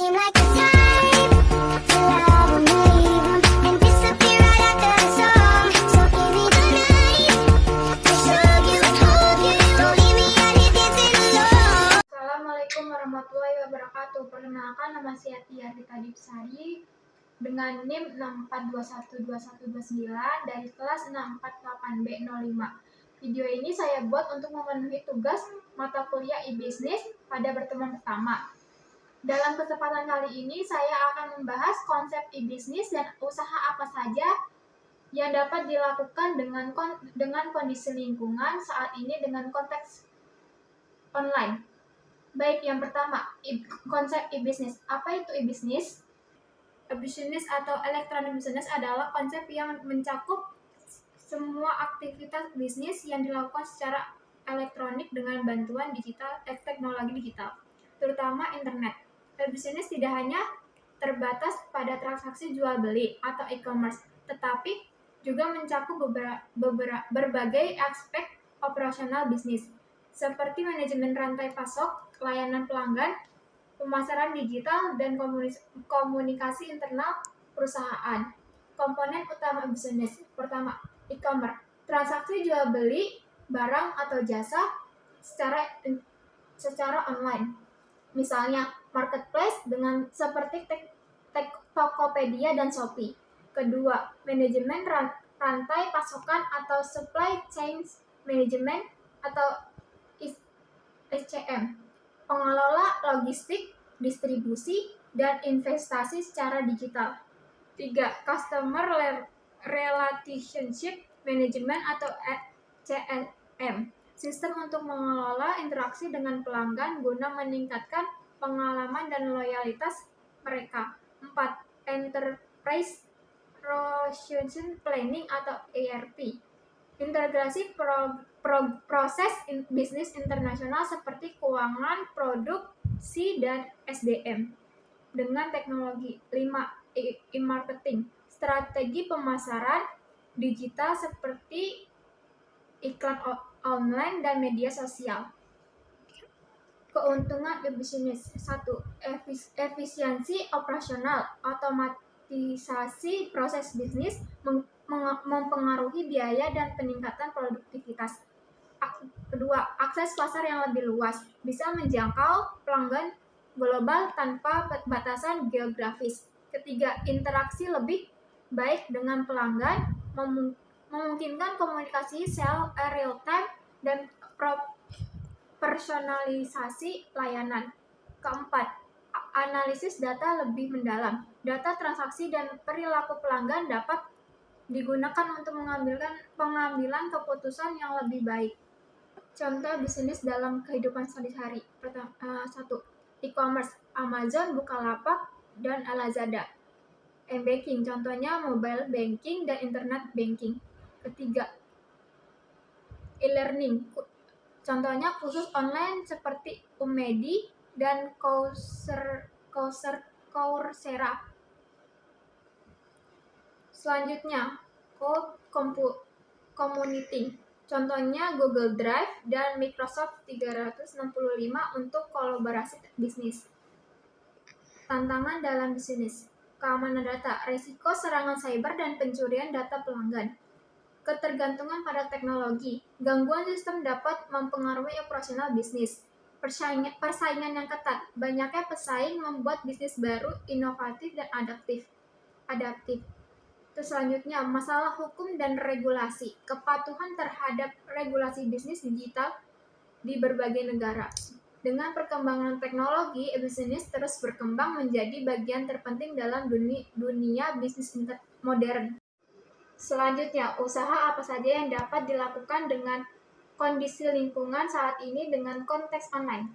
seem like the type to love 'em, leave 'em, and disappear right after the song. So give me the night to show you, hold you, don't leave me out here dancing alone. Assalamualaikum warahmatullahi wabarakatuh. Perkenalkan, nama saya Tia Rita Dipsari dengan NIM 64212129 dari kelas 648B05. Video ini saya buat untuk memenuhi tugas mata kuliah e-business pada pertemuan pertama. Dalam kesempatan kali ini saya akan membahas konsep e-business dan usaha apa saja yang dapat dilakukan dengan kondisi lingkungan saat ini dengan konteks online. Baik, yang pertama, konsep e-business. Apa itu e-business? E-business atau electronic business adalah konsep yang mencakup semua aktivitas bisnis yang dilakukan secara elektronik dengan bantuan teknologi digital, terutama internet. E-business tidak hanya terbatas pada transaksi jual beli atau e-commerce, tetapi juga mencakup berbagai aspek operasional bisnis, seperti manajemen rantai pasok, layanan pelanggan, pemasaran digital, dan komunikasi internal perusahaan. Komponen utama bisnis. Pertama, e-commerce. Transaksi jual beli barang atau jasa secara online. Misalnya, marketplace dengan seperti Tokopedia dan Shopee. Kedua, manajemen rantai pasokan atau supply chain management atau SCM. Pengelola logistik, distribusi, dan investasi secara digital. 3. Customer Relationship Management atau CRM. Sistem untuk mengelola interaksi dengan pelanggan guna meningkatkan pengalaman dan loyalitas mereka. 4. Enterprise Relationship Planning atau ERP. Integrasi proses bisnis internasional seperti keuangan, produksi, dan SDM dengan teknologi. 5. E-marketing. Strategi pemasaran digital seperti iklan online dan media sosial. Keuntungan e-business. 1. Efisiensi operasional. Otomatisasi proses bisnis mempengaruhi biaya dan peningkatan produktivitas. Kedua, akses pasar yang lebih luas. Bisa menjangkau pelanggan global tanpa batasan geografis. Ketiga, interaksi lebih baik dengan pelanggan, memungkinkan komunikasi real time dan personalisasi layanan. Keempat, analisis data lebih mendalam. Data transaksi dan perilaku pelanggan dapat digunakan untuk pengambilan keputusan yang lebih baik. Contoh bisnis dalam kehidupan sehari-hari. 1. E-commerce, Amazon, Bukalapak, dan Lazada. M-banking, contohnya mobile banking dan internet banking. Ketiga, e-learning, contohnya kursus online seperti Umedi dan Coursera. Selanjutnya, community, contohnya Google Drive dan Microsoft 365 untuk kolaborasi bisnis. Tantangan dalam bisnis. Keamanan data, risiko serangan cyber dan pencurian data pelanggan. Ketergantungan pada teknologi. Gangguan sistem dapat mempengaruhi operasional bisnis. Persaingan yang ketat. Banyaknya pesaing membuat bisnis baru, inovatif, dan adaptif. Terus selanjutnya, masalah hukum dan regulasi. Kepatuhan terhadap regulasi bisnis digital di berbagai negara. Dengan perkembangan teknologi, bisnis terus berkembang menjadi bagian terpenting dalam dunia bisnis modern. Selanjutnya, usaha apa saja yang dapat dilakukan dengan kondisi lingkungan saat ini dengan konteks online.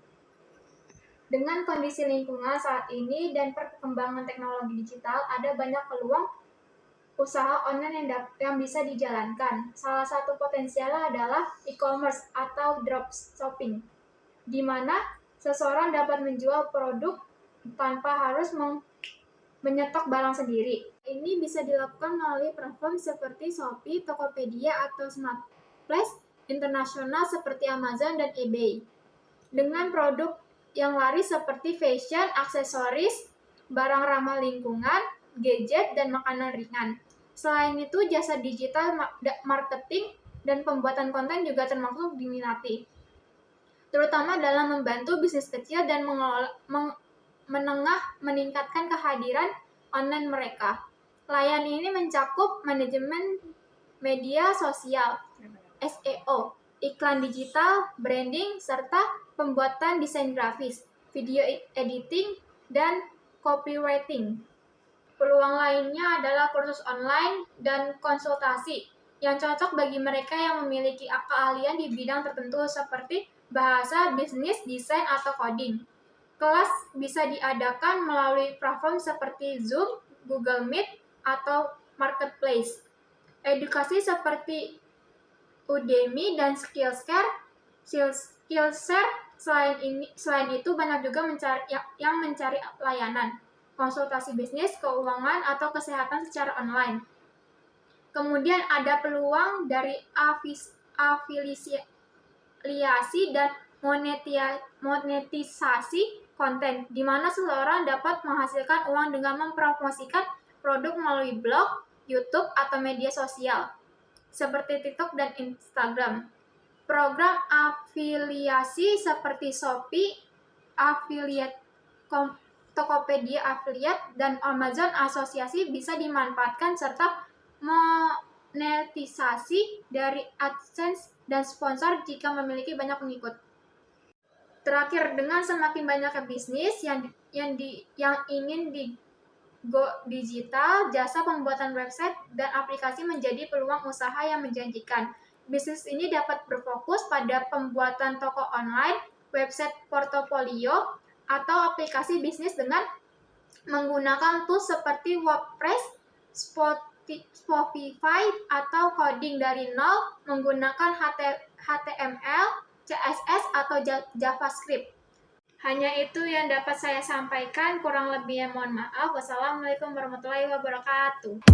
Dengan kondisi lingkungan saat ini dan perkembangan teknologi digital, ada banyak peluang usaha online yang bisa dijalankan. Salah satu potensialnya adalah e-commerce atau dropshipping, di mana seseorang dapat menjual produk tanpa harus menyetok barang sendiri. Ini bisa dilakukan melalui platform seperti Shopee, Tokopedia, atau marketplace internasional seperti Amazon dan eBay. Dengan produk yang laris seperti fashion, aksesoris, barang ramah lingkungan, gadget, dan makanan ringan. Selain itu, jasa digital marketing dan pembuatan konten juga termasuk diminati, terutama dalam membantu bisnis kecil dan menengah meningkatkan kehadiran online mereka. Layanan ini mencakup manajemen media sosial, SEO, iklan digital, branding, serta pembuatan desain grafis, video editing, dan copywriting. Peluang lainnya adalah kursus online dan konsultasi yang cocok bagi mereka yang memiliki keahlian di bidang tertentu seperti bahasa, bisnis, desain, atau coding. Kelas bisa diadakan melalui platform seperti Zoom, Google Meet, atau Marketplace. Edukasi seperti Udemy dan Skillshare. Selain itu banyak juga yang mencari layanan konsultasi bisnis, keuangan, atau kesehatan secara online. Kemudian ada peluang dari afiliasi dan monetisasi konten, di mana seseorang dapat menghasilkan uang dengan mempromosikan produk melalui blog, YouTube, atau media sosial, seperti TikTok dan Instagram. Program afiliasi seperti Shopee, Affiliate, Tokopedia Affiliate, dan Amazon Asosiasi bisa dimanfaatkan serta monetisasi dari AdSense dan sponsor jika memiliki banyak pengikut. Terakhir, dengan semakin banyaknya bisnis yang ingin go digital, jasa pembuatan website dan aplikasi menjadi peluang usaha yang menjanjikan. Bisnis ini dapat berfokus pada pembuatan toko online, website portofolio, atau aplikasi bisnis dengan menggunakan tools seperti WordPress, Shopify, atau coding dari nol menggunakan HTML, CSS, atau JavaScript. Hanya itu yang dapat saya sampaikan, kurang lebihnya mohon maaf. Wassalamualaikum warahmatullahi wabarakatuh.